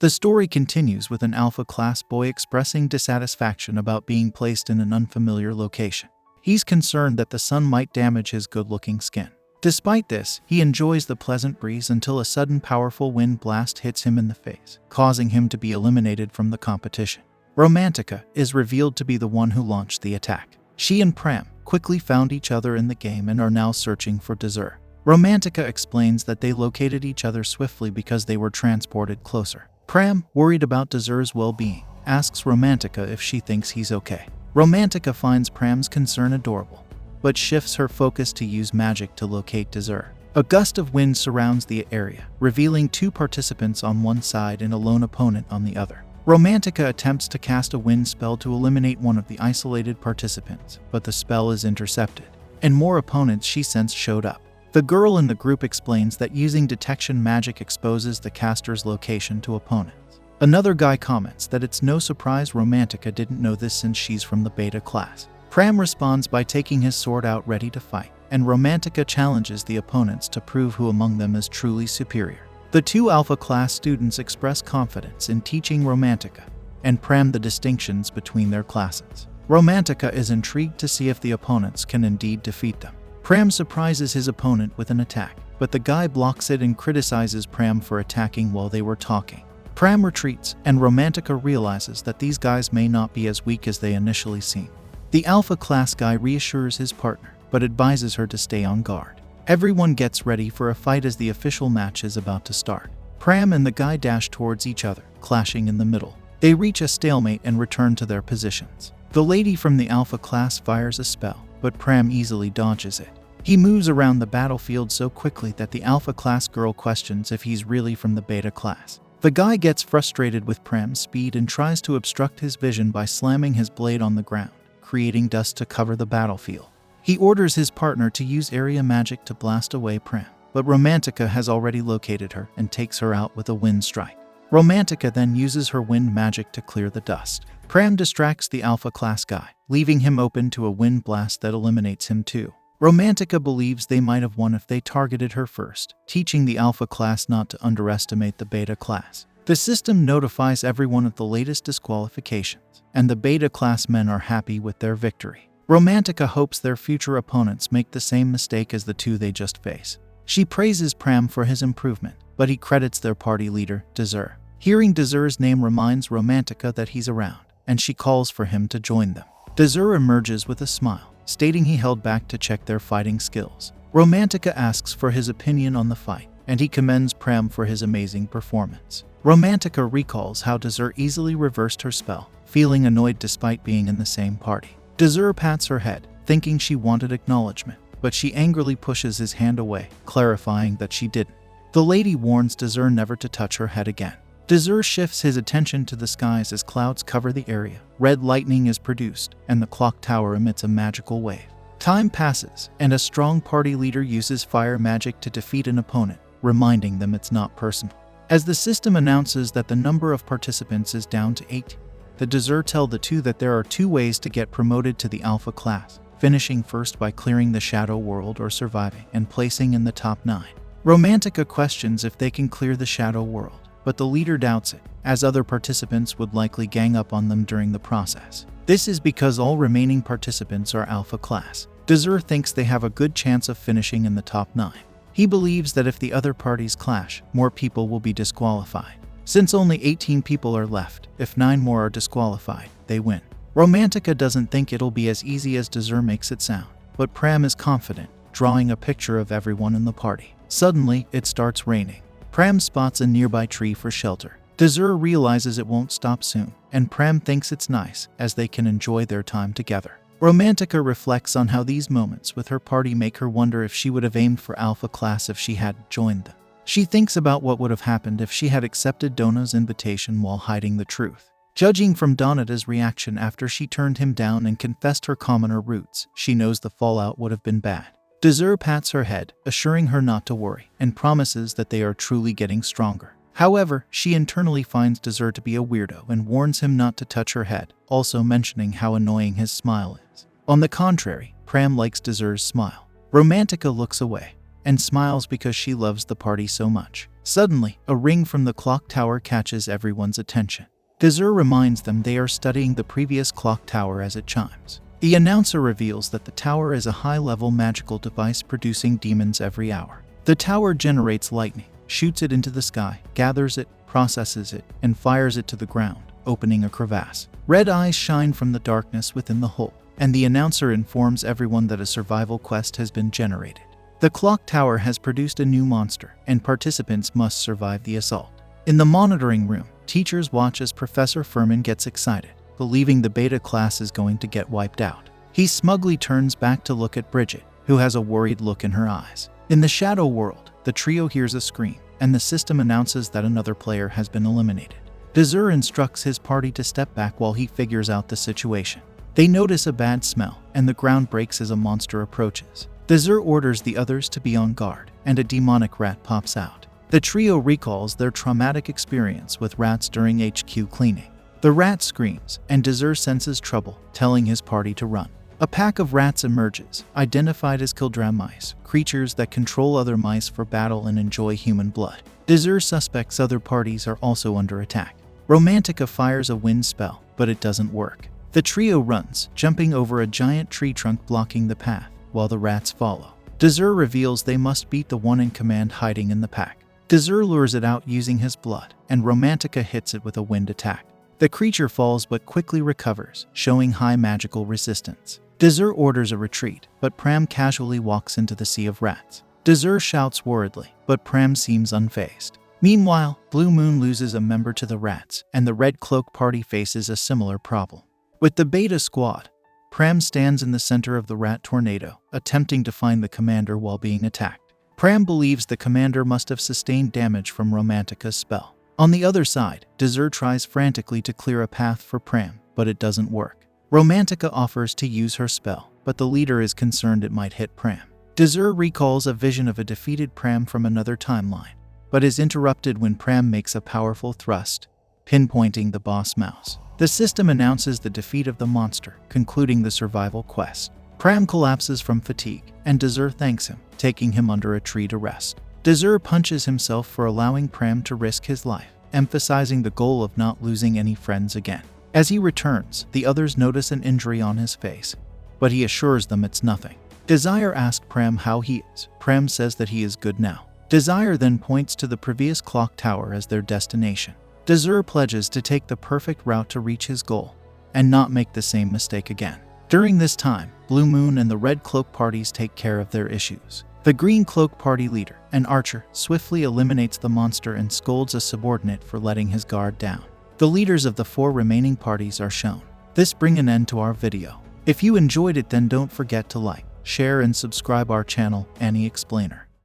The story continues with an alpha class boy expressing dissatisfaction about being placed in an unfamiliar location. He's concerned that the sun might damage his good-looking skin. Despite this, he enjoys the pleasant breeze until a sudden powerful wind blast hits him in the face, causing him to be eliminated from the competition. Romantica is revealed to be the one who launched the attack. She and Pram quickly found each other in the game and are now searching for Desir. Romantica explains that they located each other swiftly because they were transported closer. Pram, worried about Desir's well-being, asks Romantica if she thinks he's okay. Romantica finds Pram's concern adorable, but shifts her focus to use magic to locate Desir. A gust of wind surrounds the area, revealing 2 participants on one side and a lone opponent on the other. Romantica attempts to cast a wind spell to eliminate one of the isolated participants, but the spell is intercepted, and more opponents she sensed showed up. The girl in the group explains that using detection magic exposes the caster's location to opponents. Another guy comments that it's no surprise Romantica didn't know this since she's from the beta class. Pram responds by taking his sword out ready to fight, and Romantica challenges the opponents to prove who among them is truly superior. The 2 alpha class students express confidence in teaching Romantica and Pram the distinctions between their classes. Romantica is intrigued to see if the opponents can indeed defeat them. Pram surprises his opponent with an attack, but the guy blocks it and criticizes Pram for attacking while they were talking. Pram retreats, and Romantica realizes that these guys may not be as weak as they initially seem. The alpha class guy reassures his partner, but advises her to stay on guard. Everyone gets ready for a fight as the official match is about to start. Pram and the guy dash towards each other, clashing in the middle. They reach a stalemate and return to their positions. The lady from the alpha class fires a spell, but Pram easily dodges it. He moves around the battlefield so quickly that the alpha class girl questions if he's really from the beta class. The guy gets frustrated with Pram's speed and tries to obstruct his vision by slamming his blade on the ground, creating dust to cover the battlefield. He orders his partner to use area magic to blast away Pram, but Romantica has already located her and takes her out with a wind strike. Romantica then uses her wind magic to clear the dust. Pram distracts the alpha class guy, leaving him open to a wind blast that eliminates him too. Romantica believes they might have won if they targeted her first, teaching the alpha class not to underestimate the beta class. The system notifies everyone of the latest disqualifications, and the beta class men are happy with their victory. Romantica hopes their future opponents make the same mistake as the 2 they just face. She praises Pram for his improvement, but he credits their party leader, Desir. Hearing Desir's name reminds Romantica that he's around, and she calls for him to join them. Desir emerges with a smile, stating he held back to check their fighting skills. Romantica asks for his opinion on the fight, and he commends Pram for his amazing performance. Romantica recalls how Desir easily reversed her spell, feeling annoyed despite being in the same party. Desir pats her head, thinking she wanted acknowledgement, but she angrily pushes his hand away, clarifying that she didn't. The lady warns Desir never to touch her head again. Desir shifts his attention to the skies as clouds cover the area. Red lightning is produced, and the clock tower emits a magical wave. Time passes, and a strong party leader uses fire magic to defeat an opponent, reminding them it's not personal. As the system announces that the number of participants is down to 8, the Desir tell the 2 that there are 2 ways to get promoted to the alpha class, finishing first by clearing the shadow world or surviving and placing in the top 9. Romantica questions if they can clear the shadow world, but the leader doubts it, as other participants would likely gang up on them during the process. This is because all remaining participants are alpha class. Desir thinks they have a good chance of finishing in the top 9. He believes that if the other parties clash, more people will be disqualified. Since only 18 people are left, if 9 more are disqualified, they win. Romantica doesn't think it'll be as easy as Desir makes it sound, but Pram is confident, drawing a picture of everyone in the party. Suddenly, it starts raining. Pram spots a nearby tree for shelter. Desir realizes it won't stop soon, and Pram thinks it's nice, as they can enjoy their time together. Romantica reflects on how these moments with her party make her wonder if she would have aimed for alpha class if she hadn't joined them. She thinks about what would have happened if she had accepted Donna's invitation while hiding the truth. Judging from Donata's reaction after she turned him down and confessed her commoner roots, she knows the fallout would have been bad. Desir pats her head, assuring her not to worry, and promises that they are truly getting stronger. However, she internally finds Desir to be a weirdo and warns him not to touch her head, also mentioning how annoying his smile is. On the contrary, Pram likes Desir's smile. Romantica looks away and smiles because she loves the party so much. Suddenly, a ring from the clock tower catches everyone's attention. Desir reminds them they are studying the previous clock tower as it chimes. The announcer reveals that the tower is a high-level magical device producing demons every hour. The tower generates lightning, shoots it into the sky, gathers it, processes it, and fires it to the ground, opening a crevasse. Red eyes shine from the darkness within the hole, and the announcer informs everyone that a survival quest has been generated. The clock tower has produced a new monster, and participants must survive the assault. In the monitoring room, teachers watch as Professor Herrman gets excited, believing the beta class is going to get wiped out. He smugly turns back to look at Bridget, who has a worried look in her eyes. In the shadow world, the trio hears a scream, and the system announces that another player has been eliminated. Desir instructs his party to step back while he figures out the situation. They notice a bad smell, and the ground breaks as a monster approaches. Desir orders the others to be on guard, and a demonic rat pops out. The trio recalls their traumatic experience with rats during HQ cleaning. The rat screams, and Desir senses trouble, telling his party to run. A pack of rats emerges, identified as Kildram mice, creatures that control other mice for battle and enjoy human blood. Desir suspects other parties are also under attack. Romantica fires a wind spell, but it doesn't work. The trio runs, jumping over a giant tree trunk blocking the path, while the rats follow. Desir reveals they must beat the one in command hiding in the pack. Desir lures it out using his blood, and Romantica hits it with a wind attack. The creature falls but quickly recovers, showing high magical resistance. Desir orders a retreat, but Pram casually walks into the sea of rats. Desir shouts worriedly, but Pram seems unfazed. Meanwhile, Blue Moon loses a member to the rats, and the Red Cloak party faces a similar problem. With the Beta squad, Pram stands in the center of the rat tornado, attempting to find the commander while being attacked. Pram believes the commander must have sustained damage from Romantica's spell. On the other side, Desir tries frantically to clear a path for Pram, but it doesn't work. Romantica offers to use her spell, but the leader is concerned it might hit Pram. Desir recalls a vision of a defeated Pram from another timeline, but is interrupted when Pram makes a powerful thrust, pinpointing the boss mouse. The system announces the defeat of the monster, concluding the survival quest. Pram collapses from fatigue, and Desir thanks him, taking him under a tree to rest. Desir punches himself for allowing Pram to risk his life, emphasizing the goal of not losing any friends again. As he returns, the others notice an injury on his face, but he assures them it's nothing. Desir asks Pram how he is. Pram says that he is good now. Desir then points to the previous clock tower as their destination. Desir pledges to take the perfect route to reach his goal, and not make the same mistake again. During this time, Blue Moon and the Red Cloak parties take care of their issues. The Green Cloak party leader, an archer, swiftly eliminates the monster and scolds a subordinate for letting his guard down. The leaders of the 4 remaining parties are shown. This brings an end to our video. If you enjoyed it, then don't forget to like, share and subscribe our channel, Annie Explainer.